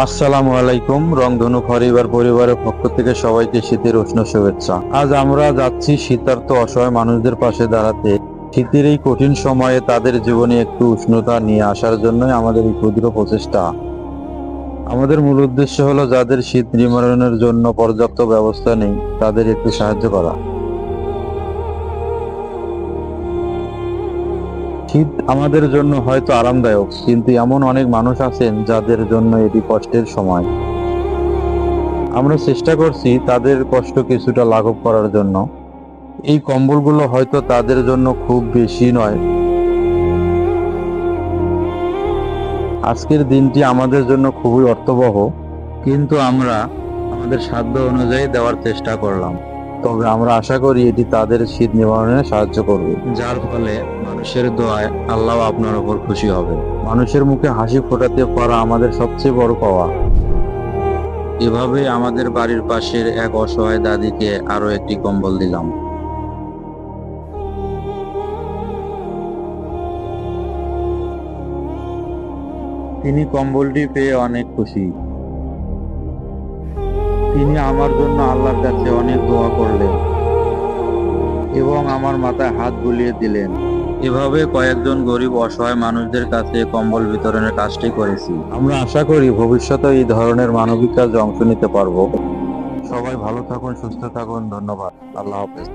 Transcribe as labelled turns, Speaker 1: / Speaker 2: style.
Speaker 1: আসসালামু আলাইকুম। রংধনু পরিবারের পক্ষ থেকে সবাইকে শীতের উষ্ণ শুভেচ্ছা। আজ আমরা যাচ্ছি শীতার্ত অসহায় মানুষদের পাশে দাঁড়াতে। শীতের এই কঠিন সময়ে তাদের জীবনে একটু উষ্ণতা নিয়ে আসার জন্যই আমাদের এই ক্ষুদ্র প্রচেষ্টা। আমাদের মূল উদ্দেশ্য হলো যাদের শীত নিবারণের জন্য পর্যাপ্ত ব্যবস্থা নেই তাদের একটু সাহায্য করা। শীত আমাদের জন্য হয়তো আরামদায়ক, কিন্তু এমন অনেক মানুষ আছেন যাদের জন্য এটি কষ্টের সময়। আমরা চেষ্টা করছি তাদের কষ্ট কিছুটা লাঘব করার জন্য। এই কম্বলগুলো হয়তো তাদের জন্য খুব বেশি নয়। আজকের দিনটি আমাদের জন্য খুবই অর্থবহ, কিন্তু আমরা আমাদের সাধ্য অনুযায়ী দেওয়ার চেষ্টা করলাম। তবে আমরা আশা করি এটি তাদের শীত নিবারণে সাহায্য করবে, যার ফলে মানুষের দোয়ায় আল্লাহ আপনার উপর খুশি হবে। মানুষের মুখে হাসি ফোটাতে পারা আমাদের সবচেয়ে বড় পাওয়া। এভাবে আমাদের বাড়ির পাশের এক অসহায় দাদিকে আরো একটি কম্বল দিলাম। তিনি কম্বলটি পেয়ে অনেক খুশি। তিনি আমার জন্য আল্লাহর কাছে অনেক দোয়া করলেন এবং আমার মাথায় হাত বুলিয়ে দিলেন। এভাবে কয়েকজন গরিব অসহায় মানুষদের কাছে কম্বল বিতরণের কাজটি করেছি। আমরা আশা করি ভবিষ্যতে এই ধরনের মানবিক কাজে অংশ নিতে পারবো। সবাই ভালো থাকুন, সুস্থ থাকুন। ধন্যবাদ। আল্লাহ হাফেজ।